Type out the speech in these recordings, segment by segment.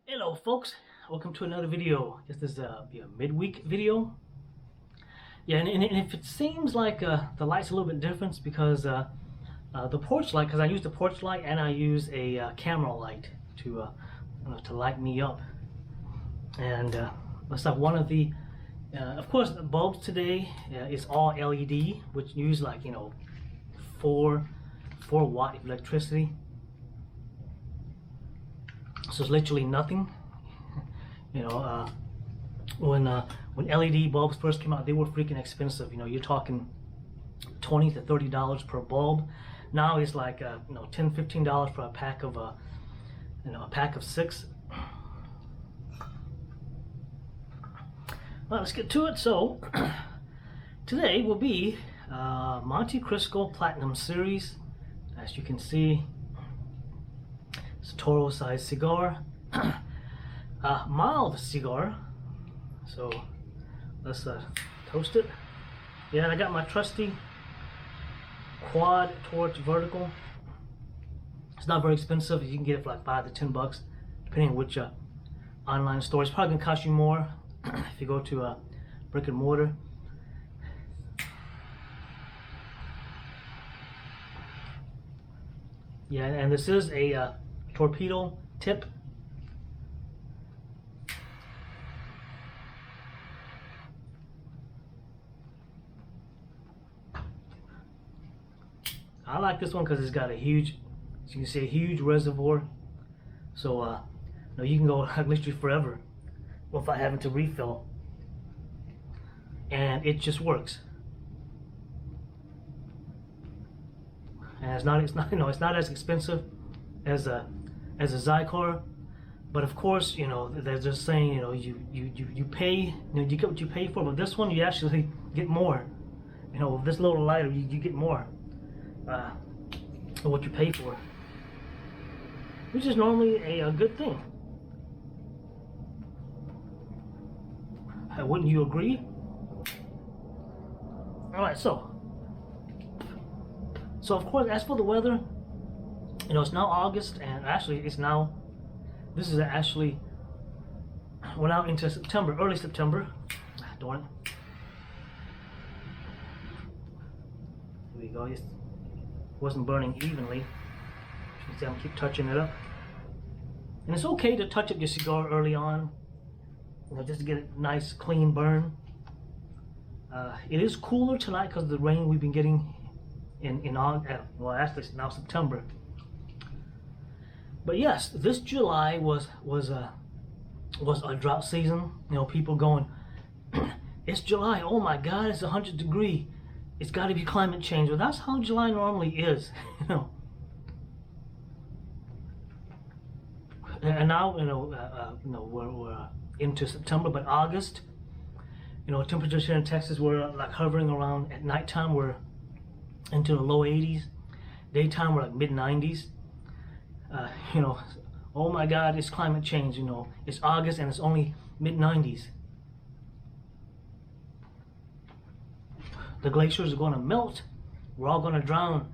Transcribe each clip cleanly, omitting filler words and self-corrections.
Hello folks, welcome to another video. This is a midweek video. Yeah, and if it seems like the light's a little bit different, it's because the porch light, because I use the porch light and I use a camera light to light me up. And let's have one of the, of course, the bulbs today is all LED, which use like 4 watt of electricity. So it's literally nothing. When LED bulbs first came out, they were freaking expensive. You're talking $20 to $30 per bulb. Now it's like $10, $15 for a pack of a pack of 6. Well, let's get to it. So today will be Montecristo Platinum Series. As you can see, it's a Toro size cigar, mild cigar. So let's toast it. Yeah, and I got my trusty quad torch vertical. It's not very expensive. You can get it for like $5 to $10, depending on which online store. It's probably gonna cost you more if you go to a brick and mortar. Yeah, and this is a torpedo tip. I like this one because it's got a huge, as you can see, a huge reservoir. So you can go literally forever without having to refill, and it just works. And it's not as expensive as a Cigar, but of course they're just saying you pay, you get what you pay for, but this one you actually get more. With this little lighter you get more than what you pay for, which is normally a good thing. Wouldn't you agree? Alright, so of course, as for the weather, it's now August, and actually this is actually, we're now into September, early September. Darn it. Here we go. It wasn't burning evenly. You can see I'm keep touching it up. And it's okay to touch up your cigar early on, just to get a nice clean burn. It is cooler tonight because of the rain we've been getting in August. Well, actually it's now September. But yes, this July was a drought season. People going, it's July, oh my God, it's 100 degrees. It's got to be climate change. Well, that's how July normally is, And now, we're into September, but August, temperatures here in Texas were like hovering around at nighttime. We're into the low 80s. Daytime we're like mid 90s. Oh my God, it's climate change. It's August and it's only mid 90s. The glaciers are going to melt. We're all going to drown.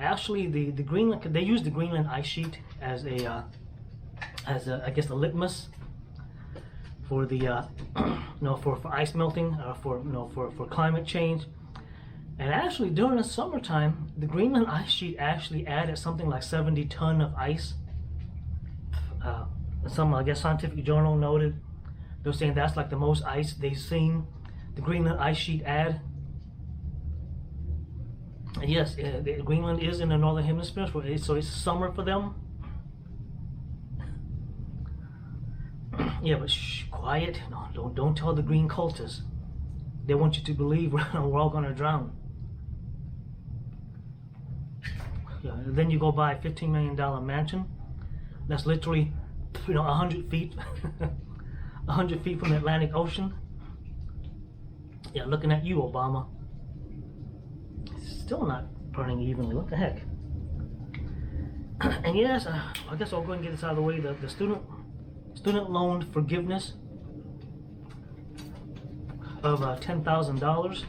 Actually, the Greenland, they use the Greenland ice sheet as a I guess a litmus for the for ice melting, for climate change. And actually, during the summertime, the Greenland ice sheet actually added something like 70 tons of ice. Some, I guess, scientific journal noted, they're saying that's like the most ice they've seen the Greenland ice sheet add. And yes, Greenland is in the northern hemisphere, so it's summer for them. Yeah, but shh, quiet. No, don't tell the green cultists. They want you to believe we're all gonna drown. Yeah, then you go buy a $15 million mansion. That's literally, 100 feet, 100 feet from the Atlantic Ocean. Yeah, looking at you, Obama. It's still not burning evenly. What the heck? And yes, I guess I'll go and get this out of the way. The student loan forgiveness of $10,000.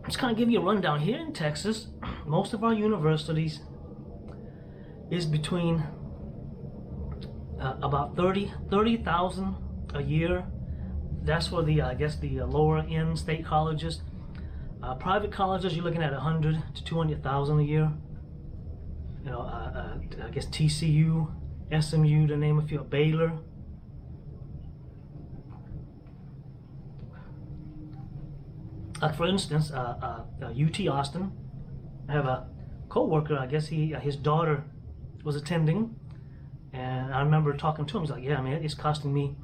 Just kind of give you a rundown. Here in Texas, most of our universities is between about 30,000 a year. That's for the I guess the lower end state colleges. Private colleges, you're looking at 100 to 200,000 a year. You know, I guess TCU, SMU, to name a few, Baylor. Like for instance, UT Austin. I have a co-worker. I guess his daughter was attending, and I remember talking to him. He's like, "Yeah, man, it's costing me."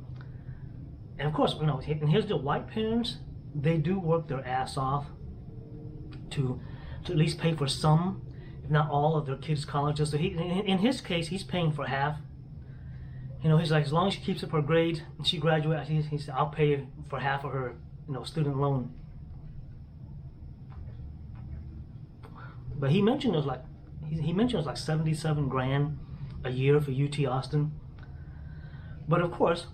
And of course, you know, and here's the white parents. They do work their ass off to at least pay for some, if not all, of their kids' colleges. So in his case, he's paying for half. You know, he's like, as long as she keeps up her grade and she graduates, he said, I'll pay for half of her, you know, student loan. But he mentioned it was like, he mentioned it was like 77 grand a year for UT Austin. But of course,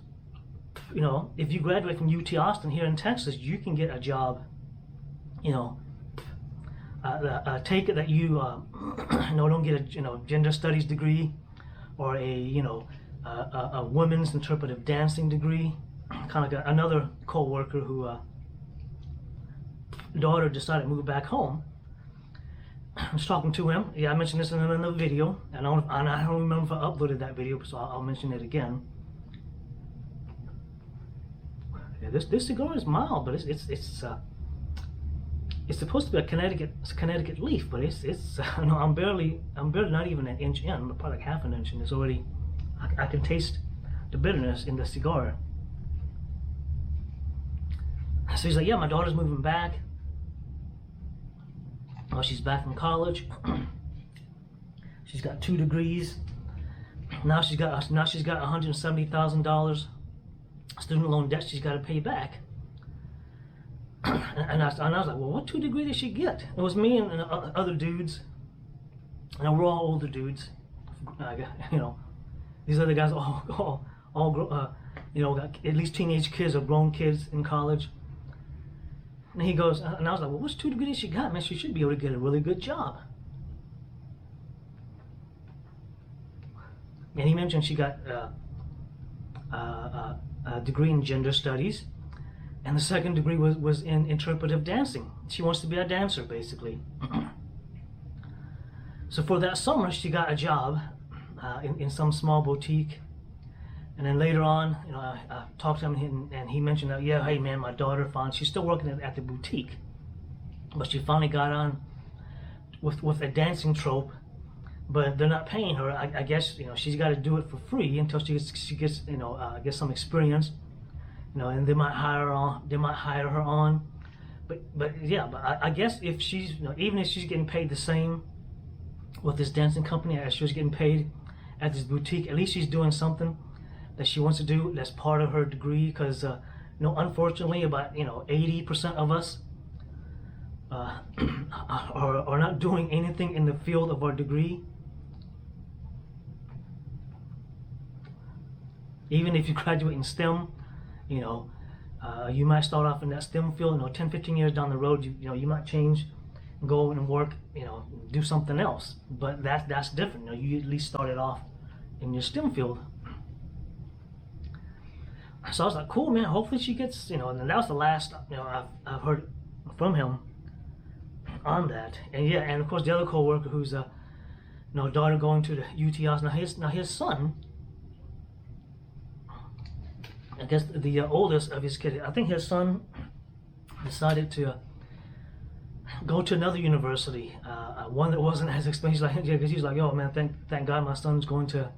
you know, if you graduate from UT Austin here in Texas, you can get a job, you know, take it that you don't get a gender studies degree or a women's interpretive dancing degree. Kind of got another co-worker who daughter decided to move back home. I was talking to him. Yeah, I mentioned this in another video, and I don't remember if I uploaded that video, so I'll mention it again. Yeah, this cigar is mild, but it's supposed to be a Connecticut leaf, but it's no, I'm barely not even an inch in. I'm probably like half an inch, and it's already I can taste the bitterness in the cigar. So he's like, yeah, my daughter's moving back. Well, she's back from college. She's got 2 degrees. Now she's got $170,000 student loan debt she's got to pay back. And I was like, well, what 2 degree did she get? It was me and other dudes. And we're all older dudes. You know, these other guys all you know, got at least teenage kids or grown kids in college. And he goes, and I was like, well, what's 2 degrees she got, man? She should be able to get a really good job. And he mentioned she got a degree in gender studies, and the second degree was in interpretive dancing. She wants to be a dancer, basically. So for that summer, she got a job in some small boutique. And then later on, you know, I talked to him, and he mentioned that, yeah, hey man, my daughter she's still working at the boutique, but she finally got on with a dancing troupe, but they're not paying her. I guess, you know, she's got to do it for free until she gets you know, get some experience, you know, and they might hire her on, but yeah, but I guess if she's, you know, even if she's getting paid the same with this dancing company as she was getting paid at this boutique, at least she's doing something that she wants to do that's part of her degree, because you know, unfortunately, about 80% of us are not doing anything in the field of our degree. Even if you graduate in STEM, you know, you might start off in that STEM field, you know, 10-15 years down the road, you might change and go and work, you know, do something else. But that's different. You know, you at least started off in your STEM field. So I was like, cool, man, hopefully she gets, you know, and that was the last, you know, I've heard from him on that. And yeah, and of course the other co-worker who's you know, daughter going to the UT Austin. Now his son, I guess the oldest of his kids, I think his son decided to go to another university, one that wasn't as expensive. Like, yeah, because he's like, oh man, thank God my son's going to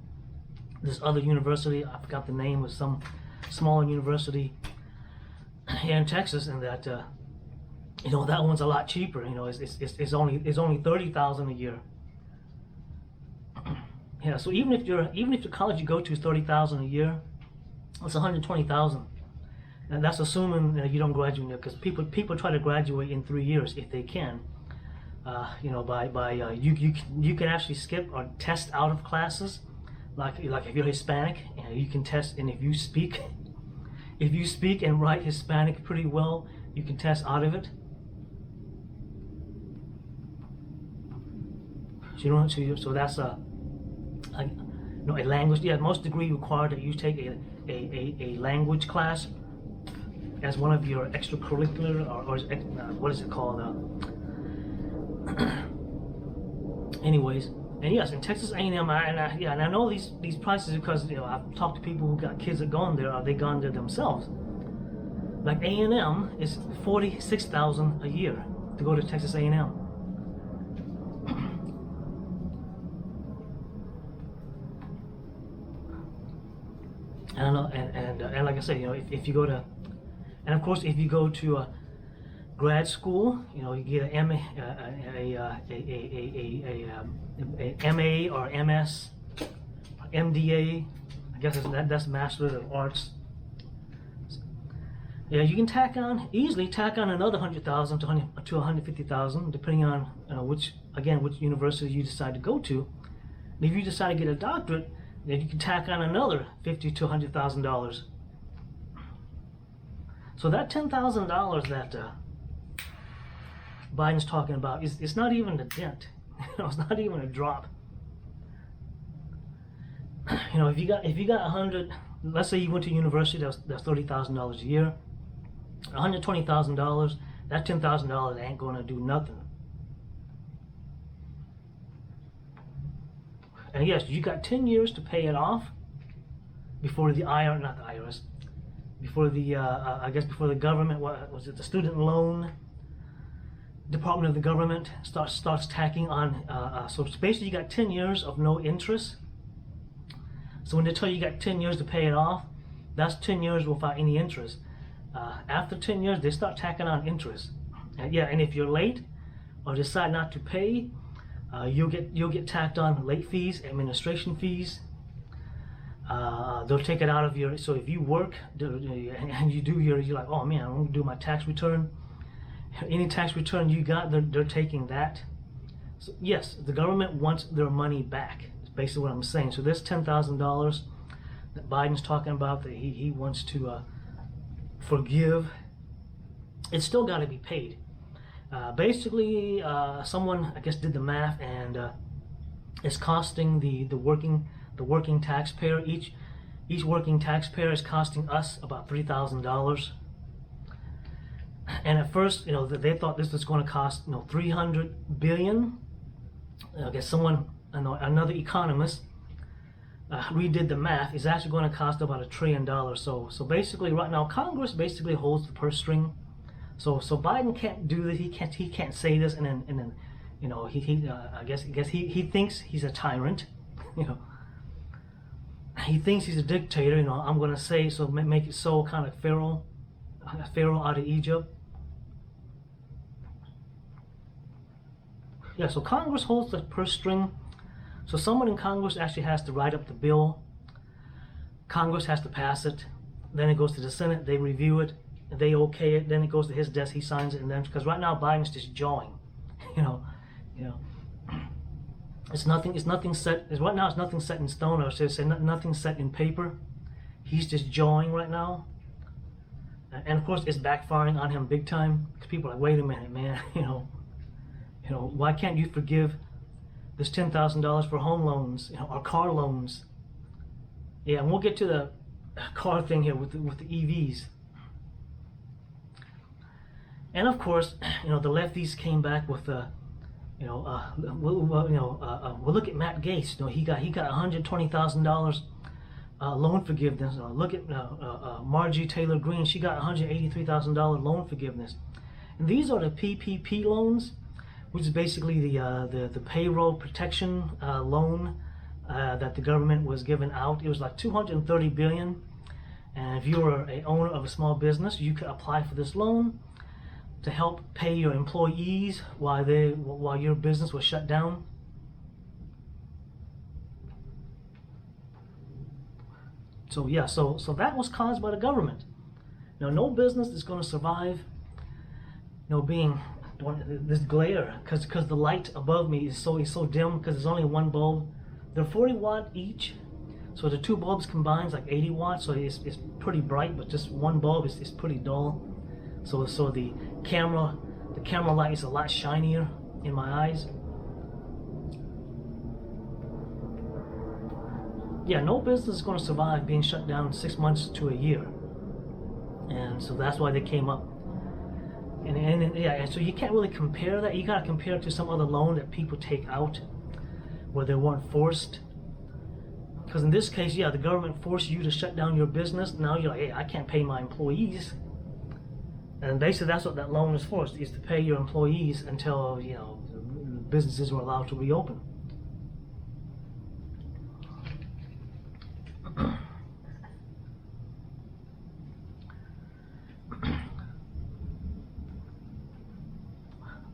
this other university. I forgot the name, of some smaller university here in Texas, and that you know, that one's a lot cheaper. You know, it's only $30,000 a year. Yeah, so even if the college you go to is $30,000 a year, it's $120,000, and that's assuming you don't graduate, because people try to graduate in 3 years if they can. You know, you can actually skip or test out of classes. Like if you're Hispanic, you can test, and if you speak and write Hispanic pretty well, you can test out of it. So you don't. So that's a language. Yeah, most degree require that you take a language class as one of your extracurricular, or what is it called? Anyways, and yes, in Texas A&M, and I know these prices because I've talked to people who got kids that gone there, or they gone there themselves. Like A&M is $46,000 a year to go to Texas A&M. I don't know, and like I said, if you go to, and of course, if you go to grad school, you get an MA or MS, or MDA. I guess that's Master of Arts. Yeah, you can easily tack on another $100,000 to $150,000, depending on which university you decide to go to. And if you decide to get a doctorate, then you can tack on another $50,000 to $100,000. So that $10,000 that Biden's talking about it's not even a dent. It's not even a drop. If you got 100, let's say you went to university, that's $30,000 a year. $120,000, that $10,000 ain't gonna do nothing. And yes, you got 10 years to pay it off before the IRS, before the before the government, what was it, the student loan department of the government starts tacking on. So basically, you got 10 years of no interest. So when they tell you got 10 years to pay it off, that's 10 years without any interest. After 10 years, they start tacking on interest. And if you're late or decide not to pay, you'll get tacked on late fees, administration fees. They'll take it out of your. So if you work and you're like, oh man, I'm gonna do my tax return. Any tax return you got, they're taking that. So yes, the government wants their money back. It's basically what I'm saying. So this $10,000 that Biden's talking about that he wants to forgive, it's still got to be paid. Basically, someone I guess did the math, and it's costing the working taxpayer, each working taxpayer is costing us about $3,000. And at first, they thought this was going to cost, 300 billion. I guess another economist redid the math. It's actually going to cost about $1 trillion. So basically, right now, Congress basically holds the purse string. So Biden can't do this. He can't say this, and then I guess he thinks he's a tyrant. He thinks he's a dictator. I'm going to say so, make it so kind of Pharaoh out of Egypt. Yeah, so Congress holds the purse string. So someone in Congress actually has to write up the bill. Congress has to pass it. Then it goes to the Senate. They review it. They okay it. Then it goes to his desk. He signs it. And then, because right now Biden's just jawing. It's nothing set. Right now it's nothing set in stone, or say nothing set in paper. He's just jawing right now. And of course it's backfiring on him big time. Because people are like, wait a minute, man. Why can't you forgive this $10,000 for home loans, or car loans? Yeah, and we'll get to the car thing here with the EVs. And of course, the lefties came back with we'll look at Matt Gaetz. He got $120,000 loan forgiveness. Look at Marjorie Taylor Greene. She got $183,000 loan forgiveness. And these are the PPP loans, which is basically the payroll protection loan that the government was giving out. It was like $230 billion. And if you were an owner of a small business, you could apply for this loan to help pay your employees while your business was shut down. So yeah, so that was caused by the government. No business is going to survive, being this glare, because the light above me is so dim, because there's only one bulb. They're 40 watt each, so the two bulbs combined is like 80 watts. So it's pretty bright, but just one bulb is pretty dull. So the camera light is a lot shinier in my eyes. yeah, no business is going to survive being shut down 6 months to a year, and so that's why they came up. And yeah, and so you can't really compare that. You got to compare it to some other loan that people take out where they weren't forced. Because in this case, yeah, the government forced you to shut down your business. Now you're like, hey, I can't pay my employees. And basically that's what that loan is for, is to pay your employees until, you know, businesses are allowed to reopen.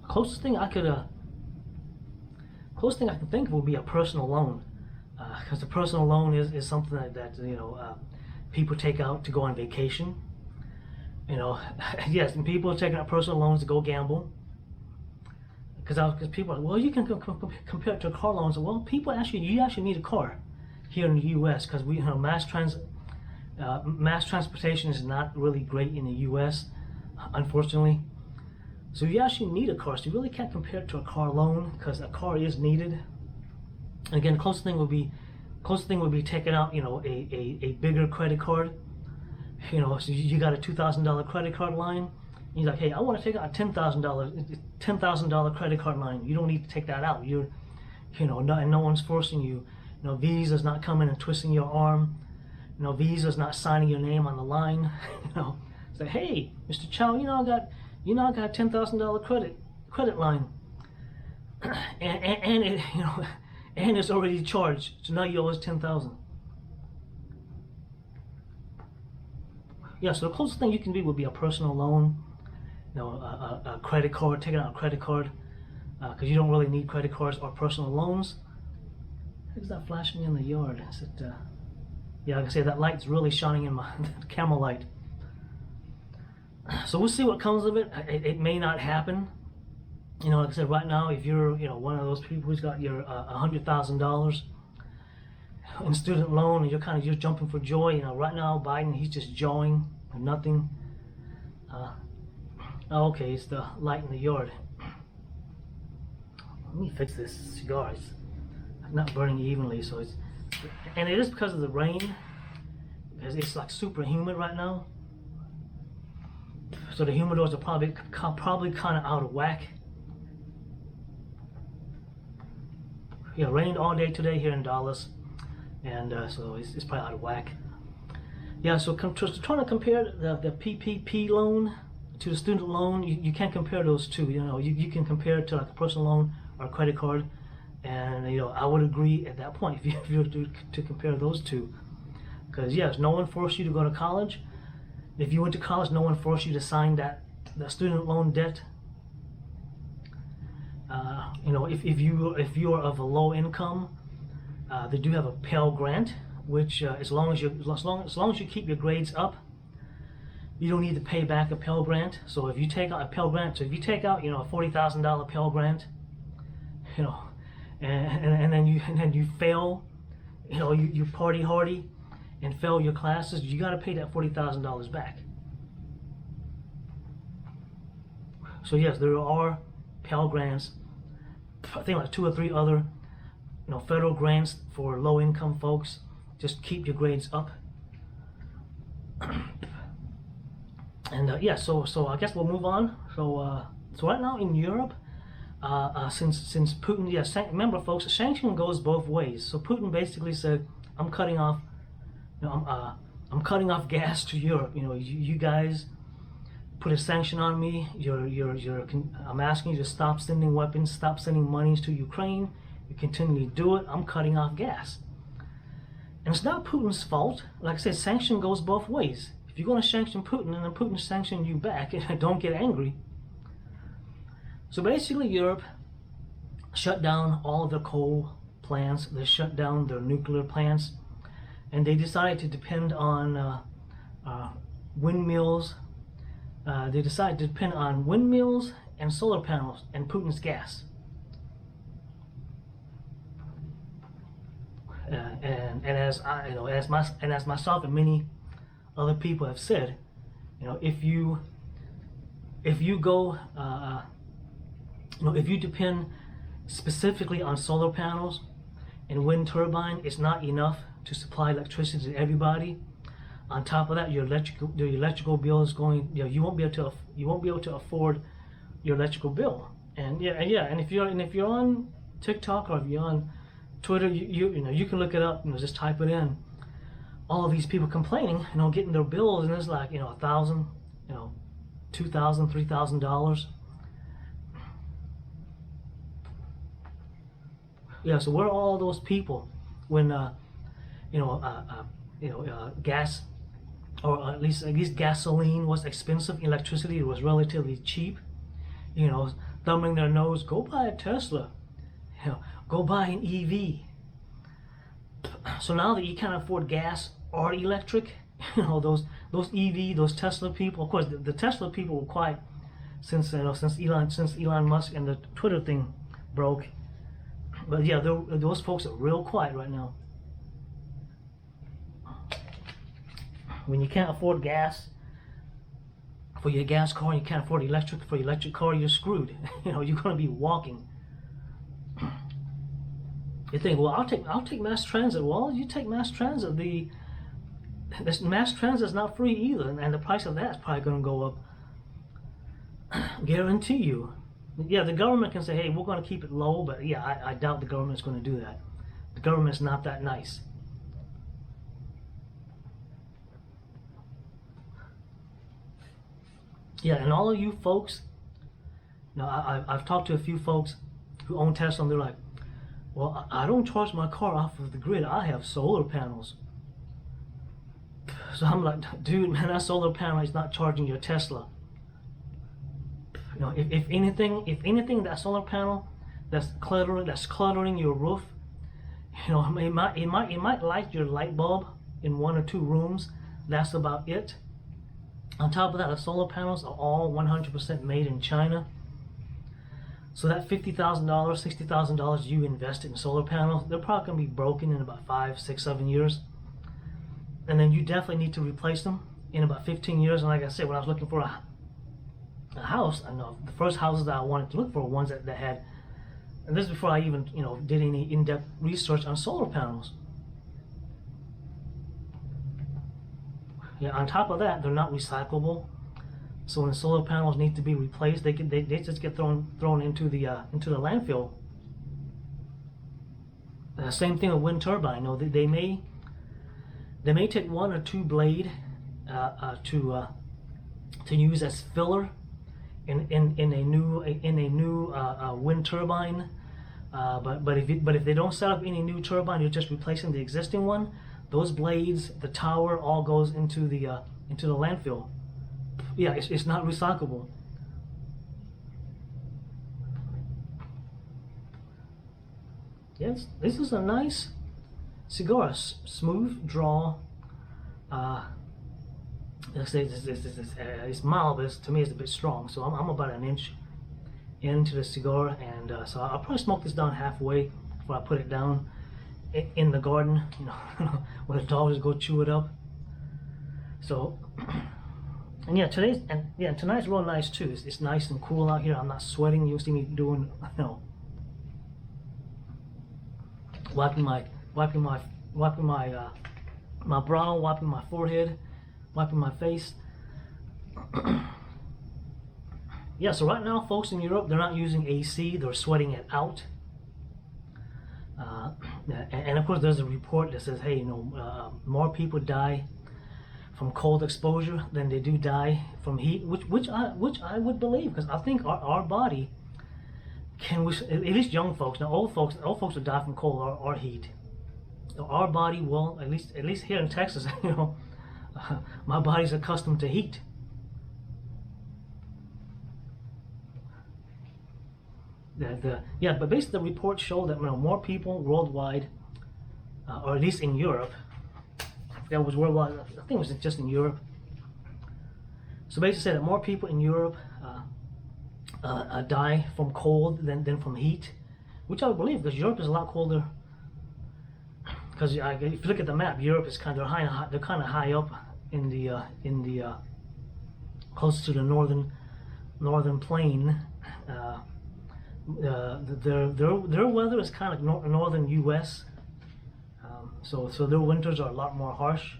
Closest thing I can think of would be a personal loan, because the personal loan is something that you know, people take out to go on vacation. You know, yes, and people are taking out personal loans to go gamble. Because people are like, well, you can compare it to a car loan. So, well, you actually need a car here in the U.S. because we, you know, mass transportation is not really great in the U.S. Unfortunately. So you actually need a car. So you really can't compare it to a car loan because a car is needed. And again, closest thing would be taking out, you know, a bigger credit card. You know, so you got a $2,000 credit card line. You're like, hey, I want to take out a $10,000 credit card line. You don't need to take that out. You know, and no one's forcing you. You know, Visa's not coming and twisting your arm. You know, Visa's not signing your name on the line. You know, say, hey, Mr. Chow, I got a $10,000 credit line, and it, you know, and it's already charged. So now you owe us $10,000. Yeah, so the closest thing you can do would be a personal loan, you know, a credit card, taking out a credit card, because you don't really need credit cards or personal loans. Who's that flashing in the yard? Is it? Yeah, like I say, that light's really shining in my camera light. So we'll see what comes of it. It may not happen. You know, like I said, right now, if you're, you know, one of those people who's got your $100,000 in student loan and you're kind of just jumping for joy, you know, right now Biden, he's just jawing and nothing. Okay, it's the light in the yard. Let me fix this cigar. It's not burning evenly, so it's, and it is because of the rain, because it's like super humid right now. So the humidors are probably kind of out of whack. Yeah, rained all day today here in Dallas, and so it's probably out of whack. Yeah, so trying to compare the PPP loan to the student loan, you can't compare those two. You know, you can compare it to like a personal loan or a credit card, and you know, I would agree at that point if you were to compare those two, because yes, no one forced you to go to college. If you went to college, no one forced you to sign that student loan debt. You know, if you are of a low income, they do have a Pell Grant, which as long as you keep your grades up, you don't need to pay back a Pell Grant. So if you take out a Pell Grant, you know, a $40,000 Pell Grant, you know, and then you fail, you know, you party hardy and fail your classes, you got to pay that $40,000 back. So yes, there are Pell Grants. I think like 2 or 3 other, you know, federal grants for low-income folks. Just keep your grades up. And yeah, so I guess we'll move on. So right now in Europe, since Putin, remember folks, sanction goes both ways. So Putin basically said, I'm cutting off. You know, I'm cutting off gas to Europe. You know, you guys put a sanction on me. I'm asking you to stop sending weapons, stop sending monies to Ukraine. You continually do it. I'm cutting off gas. And it's not Putin's fault. Like I said, sanction goes both ways. If you're going to sanction Putin and then Putin sanction you back, don't get angry. So basically, Europe shut down all of their coal plants. They shut down their nuclear plants. And they decided to depend on windmills. They decided to depend on windmills and solar panels and Putin's gas. And as I, you know, as myself and many other people have said, you know, if you go, you know, if you depend specifically on solar panels and wind turbine, it's not enough to supply electricity to everybody. On top of that, your electrical bill is going. You won't be able to afford your electrical bill. And and if you're on TikTok or if you're on Twitter, you can look it up. Just type it in. All of these people complaining, getting their bills, and it's like $1,000, $2,000, $3,000. Yeah, so where are all those people when gas, or at least gasoline was expensive, electricity was relatively cheap? Thumbing their nose, go buy a Tesla, go buy an EV. So now that you can't afford gas or electric, those EV, those Tesla people. Of course, the Tesla people were quiet since Elon Musk and the Twitter thing broke. But yeah, those folks are real quiet right now. When you can't afford gas for your gas car, and you can't afford electric for your electric car, you're screwed. You're going to be walking. You think, well, I'll take mass transit. Well, you take mass transit. This mass transit is not free either, and the price of that is probably going to go up. Guarantee you. Yeah, the government can say, hey, we're going to keep it low, but yeah, I doubt the government's going to do that. The government's not that nice. Yeah, and all of you folks, I've talked to a few folks who own Tesla, and they're like, well, I don't charge my car off of the grid. I have solar panels. So I'm like, dude, man, that solar panel is not charging your Tesla. If anything, that solar panel that's cluttering your roof, it might light your light bulb in 1 or 2 rooms. That's about it. On top of that, the solar panels are all 100% made in China. So that $50,000, $60,000 you invested in solar panels, they're probably going to be broken in about 5, 6, 7 years. And then you definitely need to replace them in about 15 years. And like I said, when I was looking for a house, I know the first houses that I wanted to look for were ones that had, and this is before I even did any in-depth research on solar panels. Yeah, on top of that, they're not recyclable. So when solar panels need to be replaced, they just get thrown into the landfill. Same thing with wind turbine. They may take 1 or 2 blade to use as filler in a new wind turbine. But if they don't set up any new turbine, you're just replacing the existing one. Those blades, the tower, all goes into the landfill. Yeah, it's not recyclable. Yes, this is a nice cigar, smooth draw. It's mild, but to me it's a bit strong. So I'm about an inch into the cigar, and so I'll probably smoke this down halfway before I put it down in the garden, where the dogs go chew it up. So, and yeah, tonight's real nice too. It's nice and cool out here. I'm not sweating. You'll see me doing, wiping my brow, wiping my forehead, wiping my face. Yeah, so right now, folks in Europe, they're not using AC. They're sweating it out. And of course, there's a report that says, hey, more people die from cold exposure than they do die from heat, which I would believe, because I think our body can, at least young folks. Now, old folks will die from cold or heat. Our body will, at least here in Texas, my body's accustomed to heat. But basically the reports show that more people worldwide, or at least in Europe, that was worldwide, I think it was just in Europe. So basically said that more people in Europe die from cold than from heat, which I would believe, because Europe is a lot colder. Because if you look at the map, Europe is kind of high up in the close to the northern plain. Their weather is kind of northern U.S. So their winters are a lot more harsh,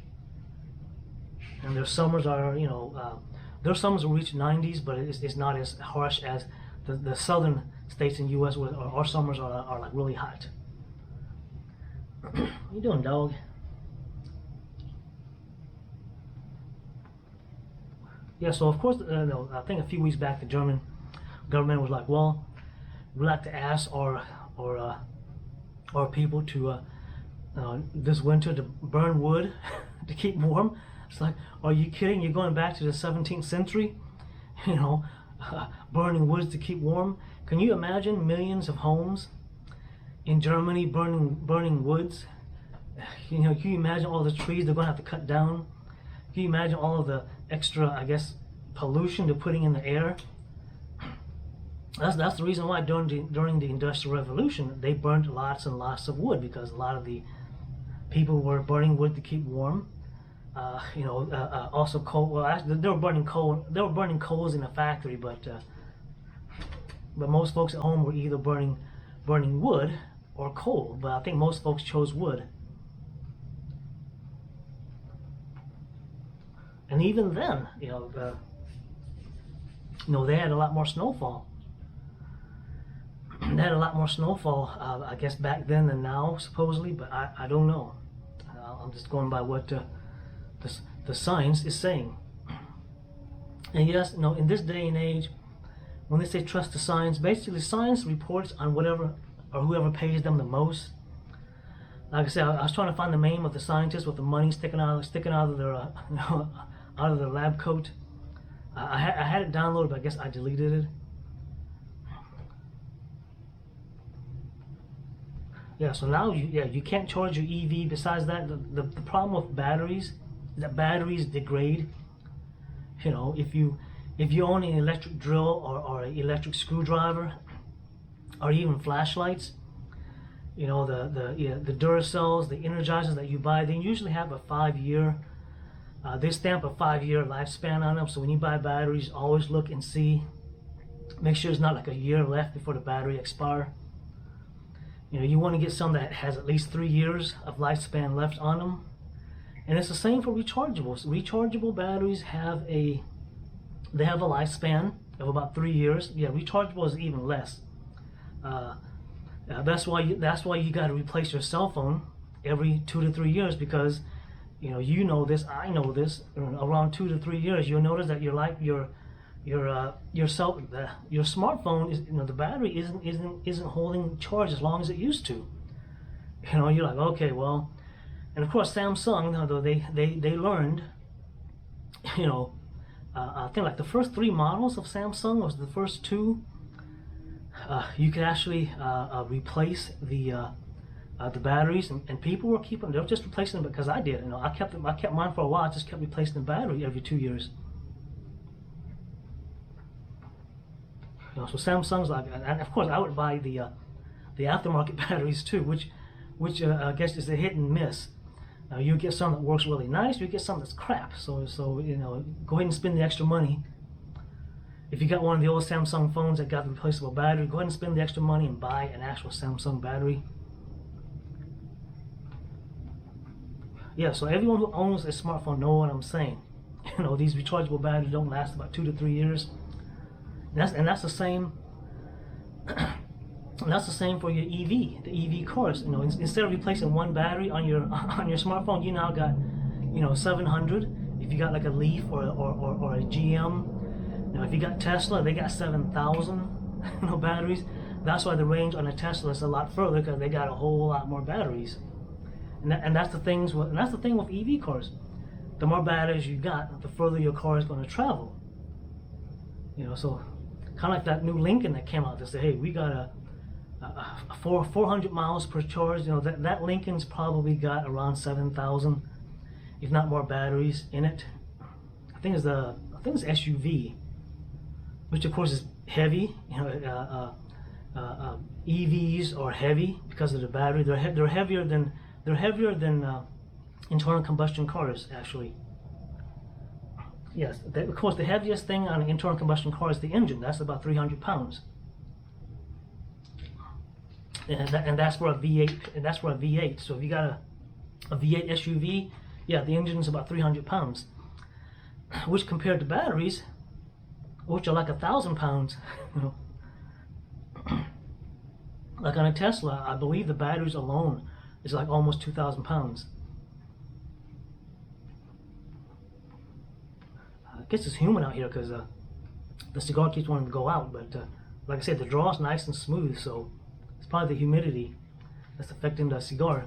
and their summers are, their summers will reach 90s, but it's not as harsh as the southern states in U.S. where our summers are like really hot. What you doing, dog? Yeah, so of course, I think a few weeks back the German government was like, well, we'd like to ask our people to this winter to burn wood to keep warm. It's like, are you kidding? You're going back to the 17th century, burning woods to keep warm. Can you imagine millions of homes in Germany burning woods? Can you imagine all the trees they're going to have to cut down? Can you imagine all of the extra, I guess, pollution they're putting in the air? That's the reason why during the Industrial Revolution they burned lots and lots of wood, because a lot of the people were burning wood to keep warm. Also coal. Well, actually, they were burning coal. They were burning coals in a factory, but most folks at home were either burning wood or coal. But I think most folks chose wood. And even then, they had a lot more snowfall. They had a lot more snowfall, I guess, back then than now, supposedly. But I don't know. I'm just going by what the science is saying. And yes, in this day and age, when they say trust the science, basically science reports on whatever or whoever pays them the most. Like I said, I was trying to find the name of the scientist with the money sticking out of their out of their lab coat. I had it downloaded, but I guess I deleted it. Yeah, so now you can't charge your EV. Besides that, the problem with batteries is that batteries degrade. If you own an electric drill or an electric screwdriver or even flashlights, the Duracells, the Energizers that you buy, they usually have a 5-year. They stamp a 5-year lifespan on them. So when you buy batteries, always look and see. Make sure there's not like a year left before the battery expires. You want to get some that has at least 3 years of lifespan left on them. And it's the same for rechargeables. Rechargeable batteries have a lifespan of about 3 years. Yeah, rechargeable is even less. That's why you got to replace your cell phone every 2 to 3 years, because I know this. Around 2 to 3 years, you'll notice that your smartphone is, the battery isn't holding charge as long as it used to. You're like, okay, well, and of course Samsung, though they learned, I think like the first 3 models of Samsung was the first 2. You could actually replace the batteries, and people were keeping. They were just replacing them because I did. I kept mine for a while. I just kept replacing the battery every 2 years. So Samsung's like, and of course I would buy the aftermarket batteries too, which I guess is a hit and miss. You get some that works really nice, you get some that's crap. So go ahead and spend the extra money. If you got one of the old Samsung phones that got the replaceable battery, go ahead and spend the extra money and buy an actual Samsung battery. Yeah, so everyone who owns a smartphone know what I'm saying. These rechargeable batteries don't last about 2 to 3 years. And that's the same. That's the same for your EV, the EV cars. Instead of replacing one battery on your smartphone, you now got 700. If you got like a Leaf or a GM, if you got Tesla, they got 7,000 batteries. That's why the range on a Tesla is a lot further, because they got a whole lot more batteries. And that's the thing with EV cars. The more batteries you got, the further your car is going to travel. So kind of like that new Lincoln that came out. They say, hey, we got a 400 miles per charge. That Lincoln's probably got around 7,000, if not more, batteries in it. I think it's SUV, which of course is heavy. EVs are heavy because of the battery. They're heavier than internal combustion cars, actually. Yes, of course, the heaviest thing on an internal combustion car is the engine. That's about 300 pounds. And that's for a V8. And that's for a V8. So if you got a V8 SUV, yeah, the engine's about 300 pounds, which compared to batteries, which are like 1,000 pounds, you know. Like on a Tesla, I believe the batteries alone is like almost 2,000 pounds. I guess it's humid out here because the cigar keeps wanting to go out, but like I said, the draw is nice and smooth, so it's probably the humidity that's affecting the cigar.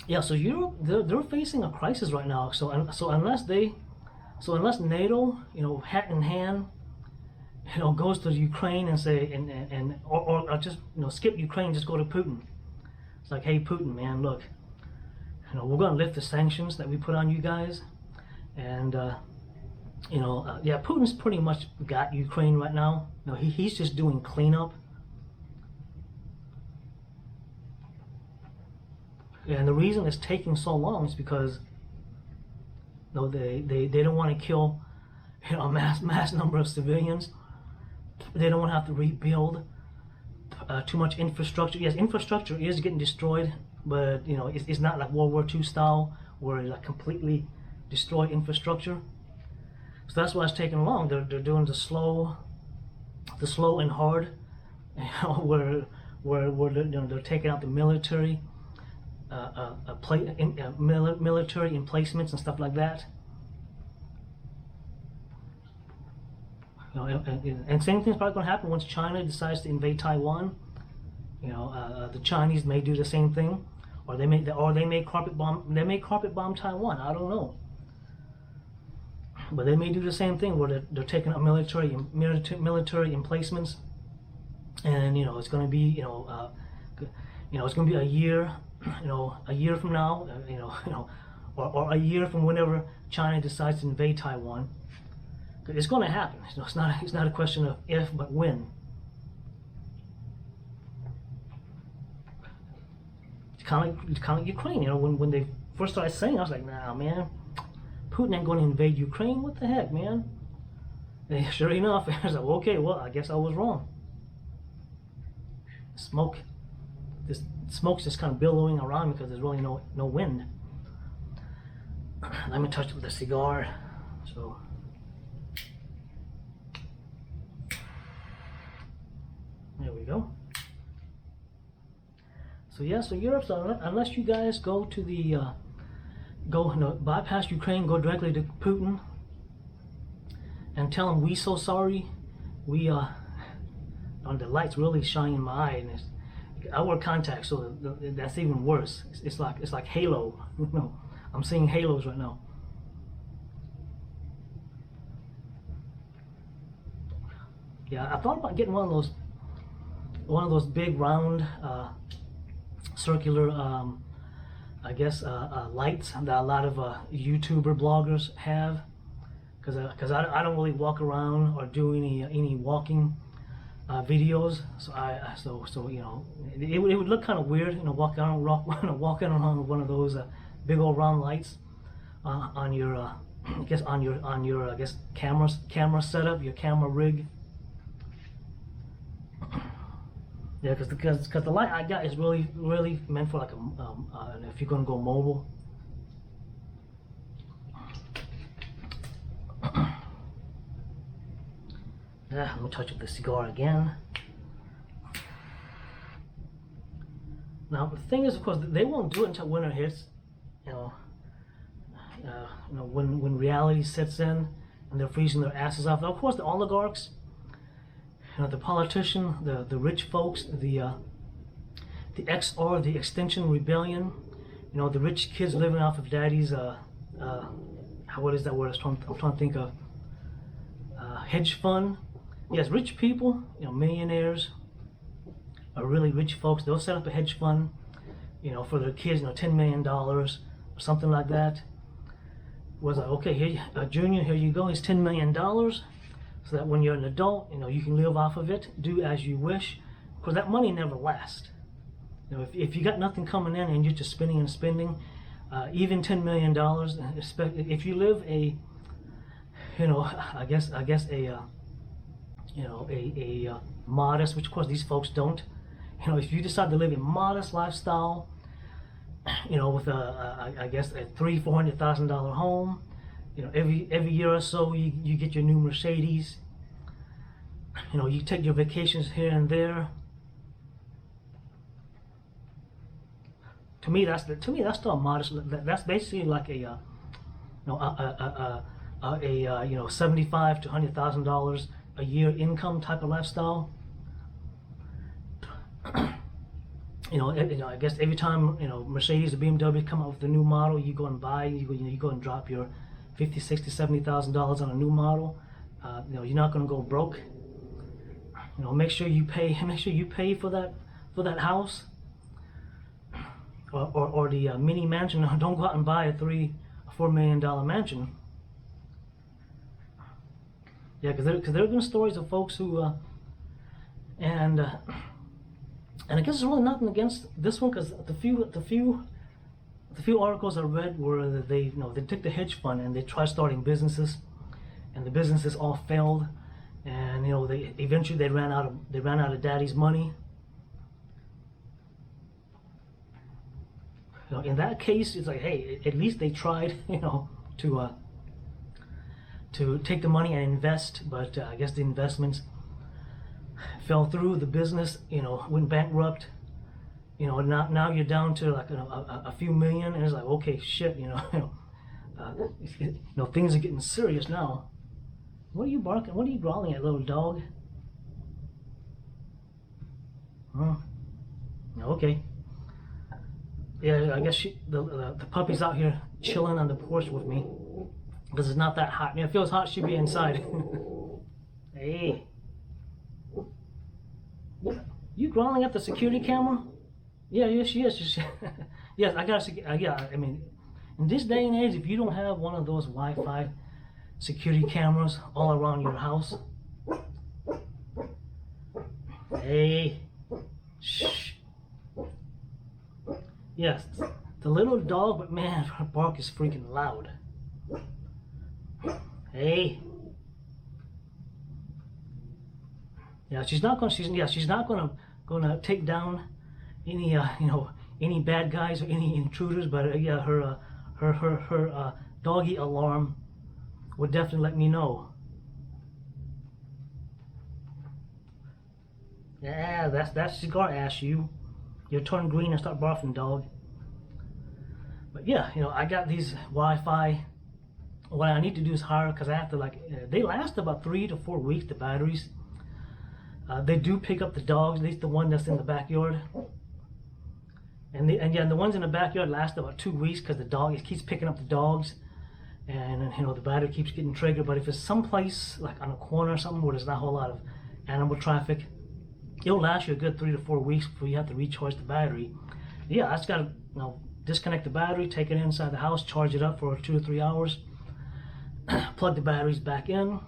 Yeah, so Europe, they're facing a crisis right now. So unless NATO, you know, hat in hand, you know, goes to Ukraine and say or just, you know, skip Ukraine, just go to Putin. It's like, hey Putin, man, look, you know, we're gonna lift the sanctions that we put on you guys, and you know, yeah, Putin's pretty much got Ukraine right now. You know, he's just doing cleanup. And the reason it's taking so long is because, you know, they don't want to kill, you know, a mass number of civilians. They don't want to have to rebuild too much infrastructure. Yes, infrastructure is getting destroyed, but you know, it's not like World War II style where it's like completely destroyed infrastructure. So that's why it's taking long. They're doing the slow and hard, you know, where you know, they're taking out the military. Military emplacements and stuff like that. You know, and same thing's probably going to happen once China decides to invade Taiwan. You know, the Chinese may do the same thing, or they may carpet bomb Taiwan. I don't know, but they may do the same thing where they're taking out military emplacements, and you know, it's going to be you know, it's going to be a year. You know, a year from now, or a year from whenever China decides to invade Taiwan, it's going to happen. You know, it's not a question of if, but when. It's kind of like Ukraine. You know, when they first started saying, I was like, nah, man, Putin ain't going to invade Ukraine. What the heck, man? And sure enough, I was like, okay, well, I guess I was wrong. Smoke's just kind of billowing around because there's really no wind. Let me touch it with a cigar. So there we go. So yeah, so Europe, so unless you guys go to the bypass Ukraine, go directly to Putin and tell him we so sorry, we the light's really shining in my eye, and I wear contacts, so that's even worse. It's like halo. You know, I'm seeing halos right now. Yeah, I thought about getting one of those big round circular I guess lights that a lot of YouTuber bloggers have, because I don't really walk around or do any walking videos, so you know, it would look kind of weird, you know, walking around with one of those big old round lights on your I guess on your I guess camera setup, your camera rig. Yeah, because the light I got is really meant for like if you're gonna go mobile. Yeah, let me touch up the cigar again. Now the thing is, of course, they won't do it until winter hits. You know, when reality sets in and they're freezing their asses off. Now, of course, the oligarchs, you know, the politician, the rich folks, the XR, the Extinction Rebellion, you know, the rich kids living off of daddy's what is that word I'm trying to think of, hedge fund. Yes, rich people, you know, millionaires, are really rich folks. They'll set up a hedge fund, you know, for their kids, you know, $10 million or something like that. Was like, okay, here, Junior, here you go. It's $10 million, so that when you're an adult, you know, you can live off of it, do as you wish, because that money never lasts. You know, if you got nothing coming in and you're just spending and spending, even $10 million, if you live a, you know, I guess a you know, a modest, which of course these folks don't. You know, if you decide to live a modest lifestyle, you know, with I guess a $300,000-400,000 home. You know, every year or so you get your new Mercedes. You know, you take your vacations here and there. To me, that's still modest. That's basically like a you know, you know, $75,000 to $100,000 a year income type of lifestyle. You know, I guess every time, you know, Mercedes or BMW come out with a new model, you go and buy, you go and drop your $50,000, $60,000, $70,000 on a new model. You know, you're not going to go broke. You know, make sure you pay for that house or the mini mansion. Don't go out and buy a $3 or $4 million mansion. Yeah, because there have been stories of folks who and I guess there's really nothing against this one, because the few articles I read were that they, you know, they took the hedge fund and they tried starting businesses, and the businesses all failed, and you know, they eventually ran out of daddy's money. You know, in that case, it's like, hey, at least they tried, you know, to take the money and invest, but I guess the investments fell through. The business, you know, went bankrupt. You know, now you're down to like a few million, and it's like, okay, shit, you know, you know, things are getting serious now. What are you barking? What are you growling at, little dog? Okay. Yeah, I guess the puppy's out here chilling on the porch with me because it's not that hot. I mean, if it feels hot, she'd be inside. Hey. You growling at the security camera? Yeah, yes, she is. Yes, I got yeah, I mean, in this day and age, if you don't have one of those Wi-Fi security cameras all around your house, hey, shh. Yes, the little dog, but man, her bark is freaking loud. Hey. Yeah, she's not gonna take down any you know, any bad guys or any intruders, but yeah, her doggy alarm would definitely let me know. Yeah, that's Cigar ass. You turn green and start barfing, dog. But yeah, you know, I got these Wi-Fi. What I need to do is hire, because I have to, like, they last about 3 to 4 weeks, the batteries. They do pick up the dogs, at least the one that's in the backyard. And yeah, the ones in the backyard last about 2 weeks, because it keeps picking up the dogs, and you know, the battery keeps getting triggered. But if it's someplace like on a corner or something where there's not a whole lot of animal traffic, it'll last you a good 3 to 4 weeks before you have to recharge the battery. Yeah, I just gotta, you know, disconnect the battery, take it inside the house, charge it up for 2 to 3 hours, plug the batteries back in.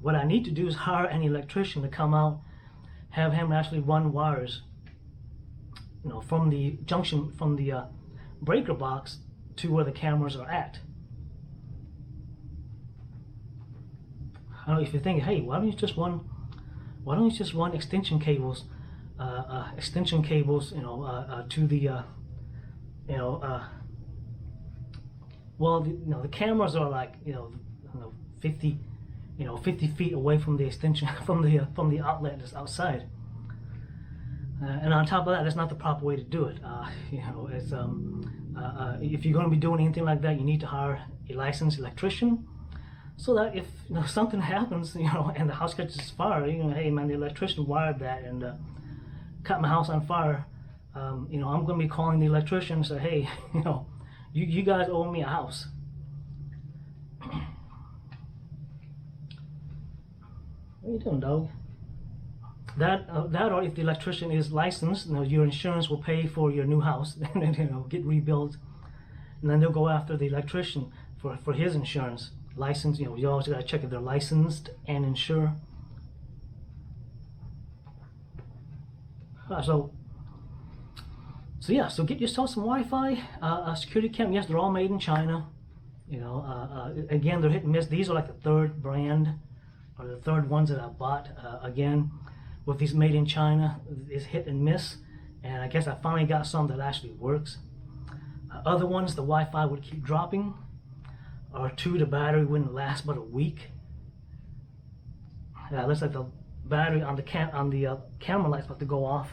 What I need to do is hire an electrician to come out, have him actually run wires, you know, from the junction, from the breaker box to where the cameras are at. I don't know if you're thinking, hey, why don't you just run extension cables, you know, to the, you know, well, you know, the cameras are like, you know 50 feet away from the extension, from the outlet that's outside. And on top of that, that's not the proper way to do it. You know, it's if you're going to be doing anything like that, you need to hire a licensed electrician, so that if, you know, something happens, you know, and the house catches fire, you know, hey man, the electrician wired that and cut my house on fire. You know, I'm going to be calling the electrician and say, hey, you know, you guys owe me a house. What are you doing, dog? That or if the electrician is licensed, you know, your insurance will pay for your new house and then, you know, get rebuilt, and then they'll go after the electrician for his insurance. License, you know, you always gotta check if they're licensed and insure. So yeah, so get yourself some Wi-Fi, security cam. Yes, they're all made in China. You know, again, they're hit and miss. These are like the third brand, or the third ones that I bought. Again, with these made in China, it's hit and miss. And I guess I finally got some that actually works. Other ones, the Wi-Fi would keep dropping, or two, the battery wouldn't last but a week. Yeah, it looks like the battery on the camera light's about to go off.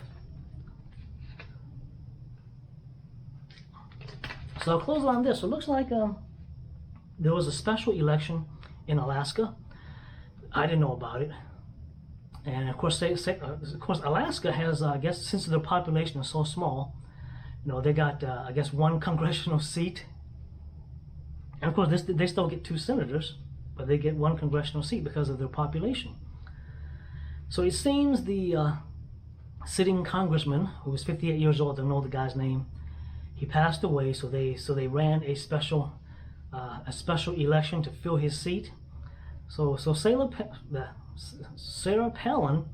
So I'll close on this. So it looks like there was a special election in Alaska. I didn't know about it. And of course, Alaska has, I guess, since their population is so small, you know, they got, I guess, one congressional seat. And of course, they still get 2 senators, but they get 1 congressional seat because of their population. So it seems the sitting congressman, who was 58 years old, I don't know the guy's name, he passed away. So they ran a special election to fill his seat. So Sarah Palin,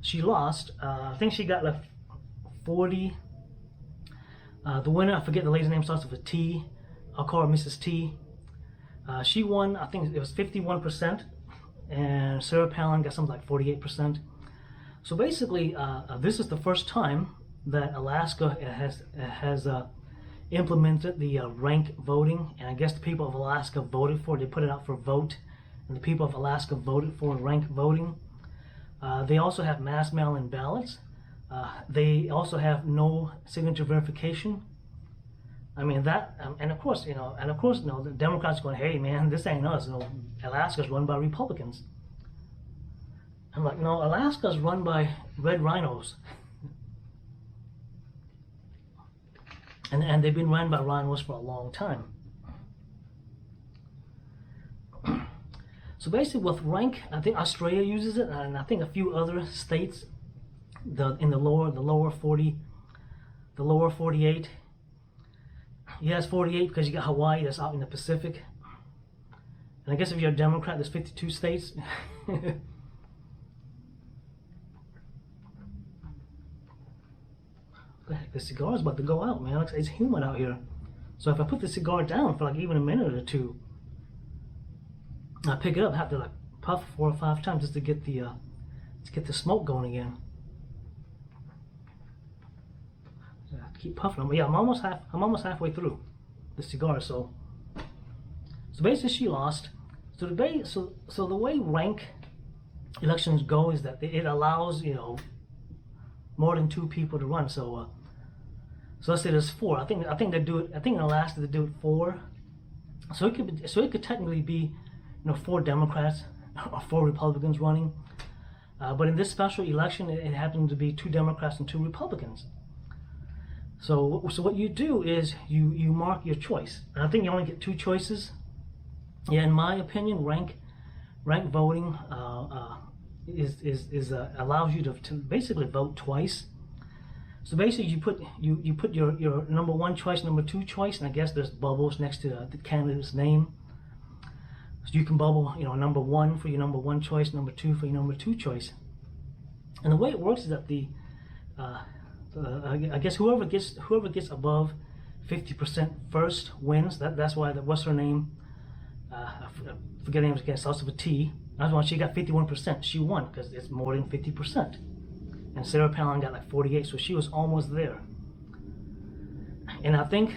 she lost. I think she got like 40. The winner, I forget the lady's name, starts with a T. I'll call her Mrs. T. She won, I think it was 51%, and Sarah Palin got something like 48%. So basically, this is the first time that Alaska has implemented the rank voting, and I guess the people of Alaska voted for it. They put it out for a vote, and the people of Alaska voted for rank voting. They also have mass mail-in ballots. They also have no signature verification. I mean that, and of course, the Democrats going, hey man, this ain't us. You know, Alaska's run by Republicans. I'm like, no, Alaska's run by red rhinos. And they've been run by rhinos for a long time. So basically with rank, I think Australia uses it, and I think a few other states in the lower 48. Yes, 48 because you got Hawaii that's out in the Pacific. And I guess if you're a Democrat, there's 52 states. The cigar is about to go out, man. It's humid out here. So if I put the cigar down for like even a minute or two, I pick it up, have to like puff 4 or 5 times just to get the smoke going again. Keep puffing them. Yeah, I'm almost halfway through the cigar. So basically, she lost. So the way rank elections go is that it allows, you know, more than 2 people to run. So let's say there's 4. I think they do it. I think in Alaska they do it 4. So it could technically be, you know, 4 Democrats or 4 Republicans running. But in this special election, it happened to be 2 Democrats and 2 Republicans. So what you do is you mark your choice. And I think you only get 2 choices. Yeah, in my opinion, rank voting allows you to basically vote twice. So basically, you put your number 1 choice, number 2 choice, and I guess there's bubbles next to the candidate's name. So you can bubble, you know, number 1 for your number 1 choice, number 2 for your number 2 choice. And the way it works is that I guess whoever gets above 50% first wins. That's why what's her name? I forget her name again. Starts with a T. That's why she got 51%. She won because it's more than 50%. And Sarah Palin got like 48, so she was almost there. And I think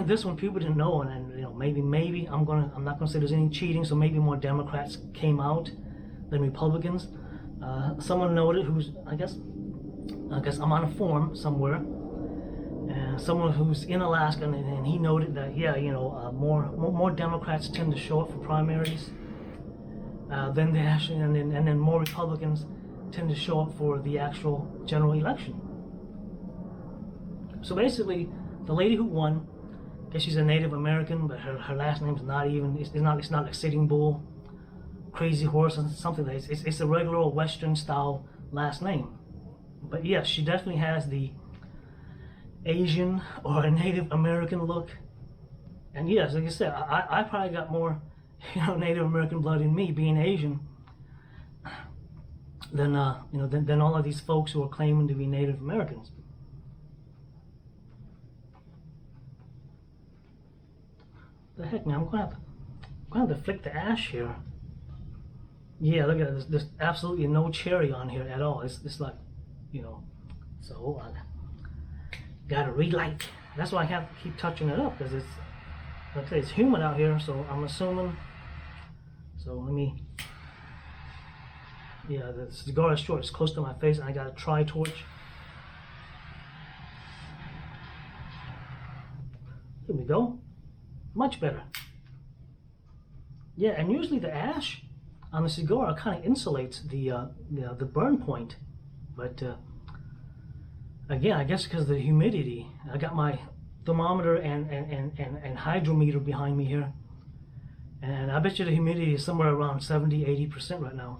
this one people didn't know, and you know, maybe I'm not gonna say there's any cheating, so maybe more Democrats came out than Republicans. Someone noted who's I guess I'm on a forum somewhere, and someone who's in Alaska, and he noted that more Democrats tend to show up for primaries than they actually, and then more Republicans tend to show up for the actual general election. So basically, the lady who won, I guess she's a Native American, but her last name's not even, it's not like Sitting Bull, Crazy Horse, or something like that. It's a regular Western style last name. But yes, she definitely has the Asian or a Native American look. And yes, like I said, I probably got more, Native American blood in me, being Asian, than than all of these folks who are claiming to be Native Americans. The heck, man! I'm gonna have to flick the ash here. Yeah, look at it. There's absolutely no cherry on here at all. It's like, so hold on. Gotta relight. That's why I have to keep touching it up, because it's, like I say, it's humid out here, so I'm assuming. So let me, yeah, the cigar is short, it's close to my face, and I got a tri-torch. Here we go. Much better. Yeah, and usually the ash on the cigar kind of insulates the burn point, but again, I guess because of the humidity, I got my thermometer and hydrometer behind me here, and I bet you the humidity is somewhere around 70–80% right now,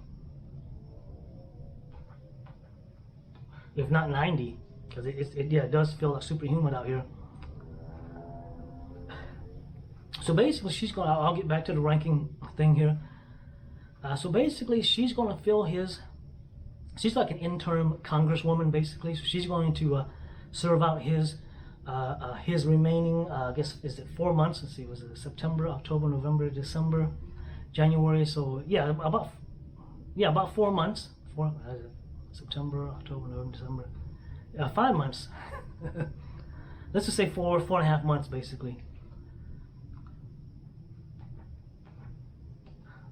if not 90, because it does feel like super humid out here. So basically, she's going. I'll get back to the ranking thing here. So basically, she's going to fill his. She's like an interim congresswoman, basically. So she's going to serve out his remaining. I guess is it 4 months? Let's see, was it September, October, November, December, January? So yeah, about 4 months. September, October, November, December. 5 months. Let's just say 4.5 months, basically.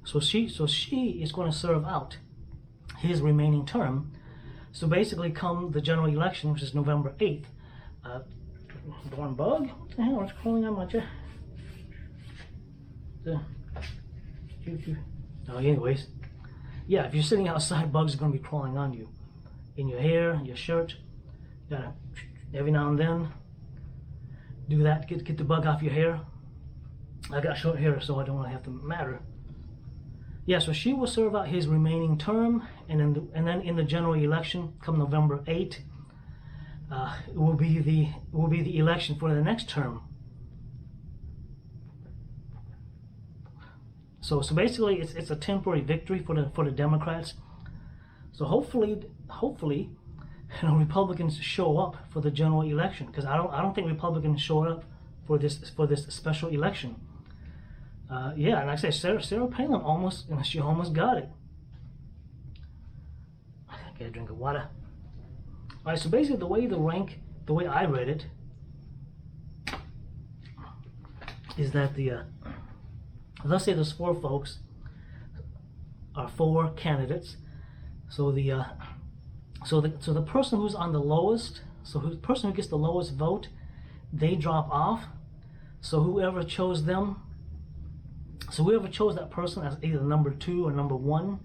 So she is going to serve out his remaining term. So basically, come the general election, which is November 8th, darn bug, what the hell is crawling on my chest? Oh, anyways, yeah, if you're sitting outside, bugs are going to be crawling on you, in your hair, your shirt. You gotta every now and then do that, get the bug off your hair. I got short hair, so I don't want to have to matter. Yeah, so she will serve out his remaining term, and then in the general election, come November 8th, it will be the election for the next term. So basically, it's a temporary victory for the Democrats. So hopefully, Republicans show up for the general election, because I don't think Republicans showed up for this special election. Yeah, and like I say, Sarah Palin almost got it. I get a drink of water. All right, so basically the way I read it, is that let's say there's 4 folks, or 4 candidates. So the person who's on the lowest, the person who gets the lowest vote, they drop off. So whoever chose them. So whoever chose that person as either number 2 or number 1,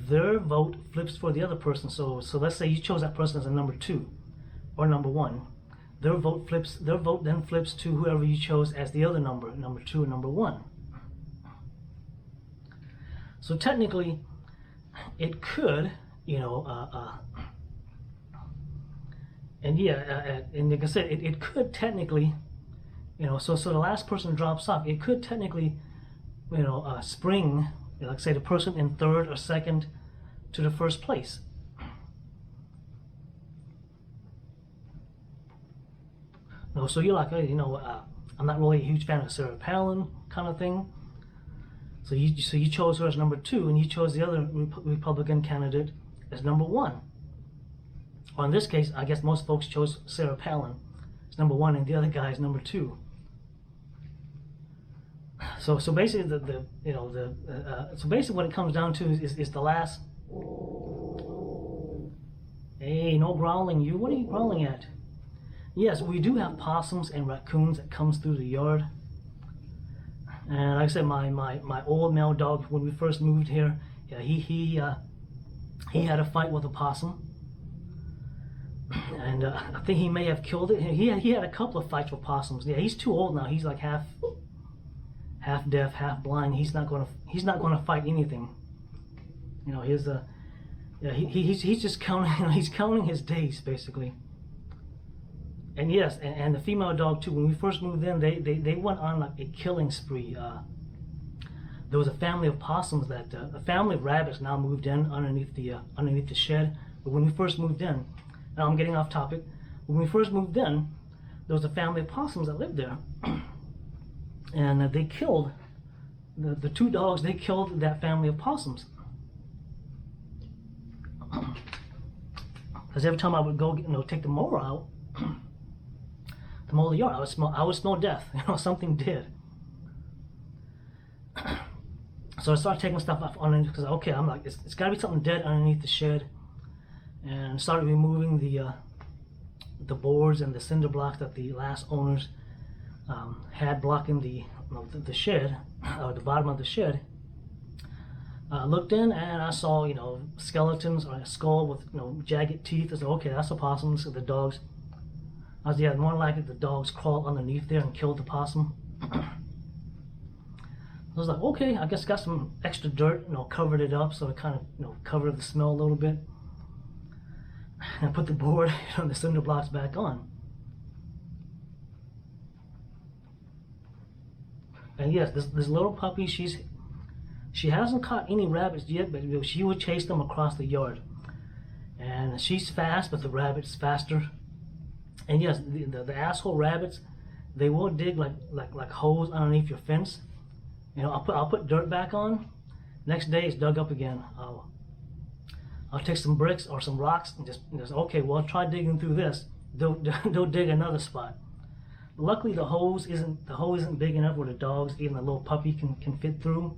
their vote flips for the other person. So let's say you chose that person as a number 2 or number 1. Their vote then flips to whoever you chose as the other number 2 or number 1. So technically, it could, and yeah, and like I said, it could technically. So the last person drops off. It could technically, spring, like say the person in 3rd or 2nd to the 1st place. So you're like, I'm not really a huge fan of Sarah Palin kind of thing. So you chose her as number 2, and you chose the other Republican candidate as number 1. Or in this case, I guess most folks chose Sarah Palin as number 1, and the other guy is number 2. So basically so basically what it comes down to is the last. Hey, no growling, you. What are you growling at? Yes, we do have possums and raccoons that comes through the yard. And like I said, my old male dog, when we first moved here, yeah, he had a fight with a possum, and I think he may have killed it. He had a couple of fights with possums. Yeah, he's too old now. He's like half deaf, half blind. He's not gonna fight anything. He's just counting. He's counting his days, basically. And yes, and the female dog too. When we first moved in, they went on like a killing spree. There was a family of possums that a family of rabbits now moved in underneath the shed. But when we first moved in, now I'm getting off topic. When we first moved in, there was a family of possums that lived there, and they killed the 2 dogs. They killed that family of possums. Because every time I would go, take the mower out, to mow the yard. I would smell death. You know, something did. So I started taking stuff off underneath because okay, I'm like, it's got to be something dead underneath the shed, and started removing the boards and the cinder blocks that the last owners had blocking the shed, or the bottom of the shed. Looked in and I saw, you know, skeletons or a skull with, you know, jagged teeth. I said, okay, that's a possum. So the dogs, I was, yeah, more likely the dogs crawled underneath there and killed the possum. I was like, okay, I guess got some extra dirt, you know, covered it up so it kind of, you know, covered the smell a little bit. And I put the board, you know, the cinder blocks back on. And yes, this little puppy, she hasn't caught any rabbits yet, but she would chase them across the yard. And she's fast, but the rabbit's faster. And yes, the asshole rabbits, they will dig like holes underneath your fence. You know, I'll put dirt back on. Next day it's dug up again. I'll take some bricks or some rocks and just okay, well, try digging through this. They'll dig another spot. Luckily the hole isn't big enough where the dogs, even a little puppy, can fit through.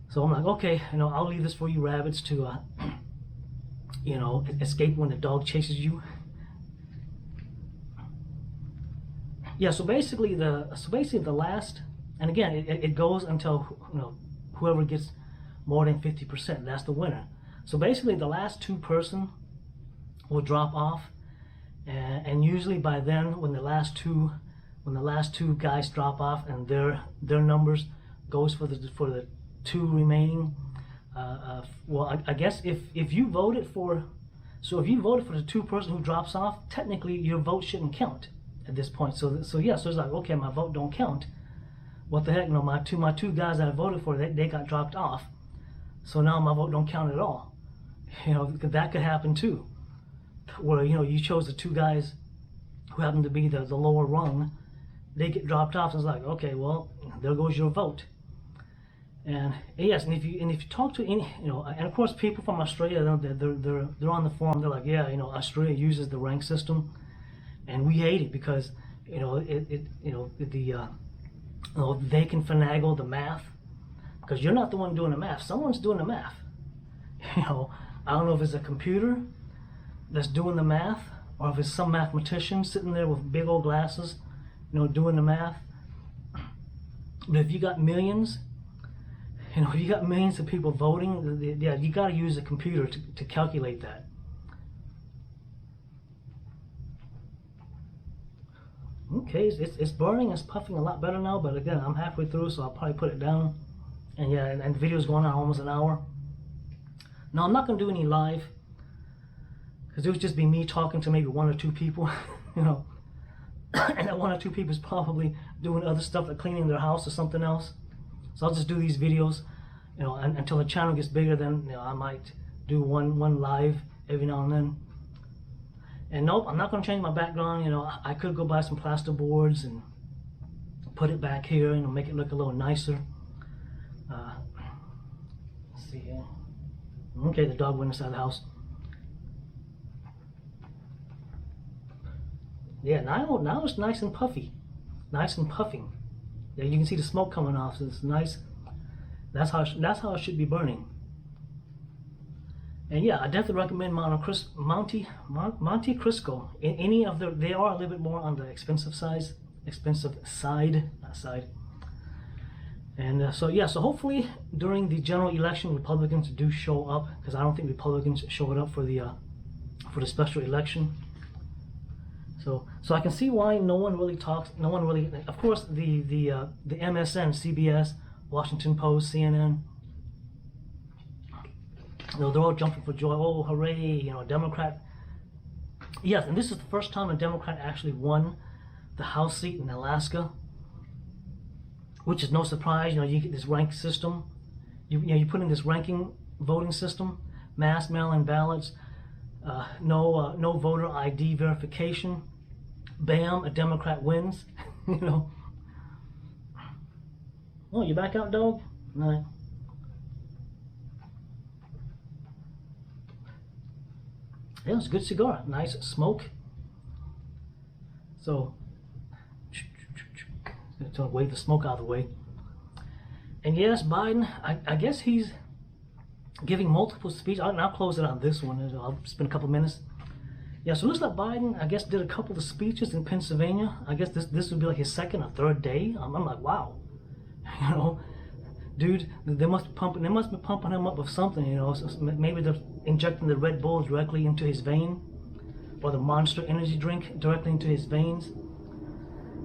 So I'm like, okay, you know, I'll leave this for you rabbits to, you know, escape when the dog chases you. Yeah, so basically the last, and again, it goes until, you know, whoever gets more than 50%, that's the winner. So basically the last two-person will drop off, and usually by then, when the last two guys drop off and their numbers goes for the two remaining, well, I guess if you voted for, so if you voted for the two-person who drops off, technically your vote shouldn't count at this point. So yeah, so it's like, okay, my vote don't count. What the heck? No, my two guys that I voted for, they got dropped off. So now my vote don't count at all. You know, that could happen too, where, you know, you chose the two guys who happen to be the lower rung, they get dropped off. And it's like, okay, well, there goes your vote. And yes, and if you talk to any, you know, and of course people from Australia, they're on the forum. They're like, yeah, you know, Australia uses the rank system, and we hate it because, you know, you know, they can finagle the math because you're not the one doing the math. Someone's doing the math. You know, I don't know if it's a computer that's doing the math or if it's some mathematician sitting there with big old glasses, you know, doing the math. But if you got millions, you know, if you got millions of people voting, yeah, you got to use a computer to calculate that. Okay, it's burning, it's puffing a lot better now, but again, I'm halfway through, so I'll probably put it down. And yeah, and the video's going on almost an hour. Now, I'm not going to do any live, because it would just be me talking to maybe one or two people, you know. And that one or two people is probably doing other stuff, like cleaning their house or something else. So I'll just do these videos, you know, until the channel gets bigger. Then, you know, I might do one live every now and then. And nope, I'm not going to change my background. You know, I could go buy some plaster boards and put it back here, you know, make it look a little nicer. Let's see here. Okay, the dog went inside the house. Yeah, now it's nice and puffy, nice and puffing. Yeah, you can see the smoke coming off, so it's nice. That's how it should be burning. And yeah, I definitely recommend Montecristo. Any of they are a little bit more on the expensive side, not side. And so yeah, so hopefully during the general election, Republicans do show up, because I don't think Republicans showed up for the special election. So I can see why no one really talks. No one really. Of course, the MSN, CBS, Washington Post, CNN. You know, they're all jumping for joy. Oh, hooray! You know, Democrat. Yes, and this is the first time a Democrat actually won the House seat in Alaska, which is no surprise. You know, you get this rank system. You put in this ranking voting system, mass mail-in ballots, no voter ID verification. Bam, a Democrat wins. You know. Oh, you back out, dog? No. Yeah, it's a good cigar. Nice smoke. So, to wave the smoke out of the way. And yes, Biden, I guess he's giving multiple speeches. I'll close it on this one. I'll spend a couple minutes. Yeah, so it looks like Biden, I guess, did a couple of speeches in Pennsylvania. I guess this would be like his second or third day. I'm like, wow, you know, dude, they must be pumping him up with something, you know. So maybe they're injecting the Red Bull directly into his vein, or the Monster energy drink directly into his veins.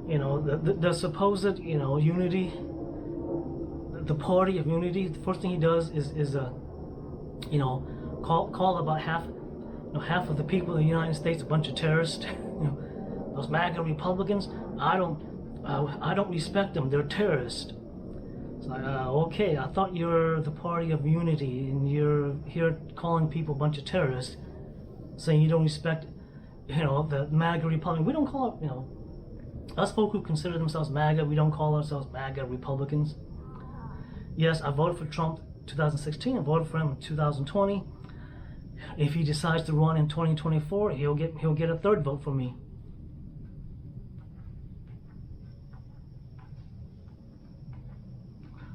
You know, the supposed, you know, unity, the party of unity. The first thing he does is you know, call about half of the people in the United States a bunch of terrorists. You know, those MAGA Republicans, I don't respect them. They're terrorists. It's like, okay, I thought you're the party of unity, and you're here calling people a bunch of terrorists, saying you don't respect, you know, the MAGA Republicans. We don't call it, you know, us folk who consider themselves MAGA, we don't call ourselves MAGA Republicans. Yes, I voted for Trump 2016. I voted for him in 2020. If he decides to run in 2024, he'll get a third vote from me.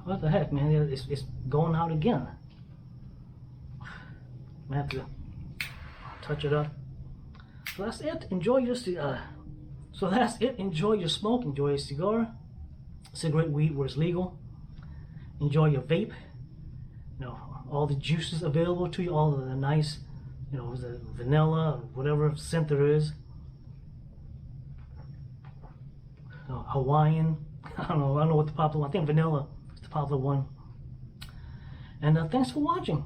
What the heck, man? It's going out again. I have to touch it up. So that's it. Enjoy your So that's it. Enjoy your smoke. Enjoy your cigar. Cigarette, weed where it's legal. Enjoy your vape. You know, all the juices available to you, all of the nice, you know, the vanilla, whatever scent there is. You know, Hawaiian. I don't know what the popular one. I think vanilla is the popular one. And thanks for watching.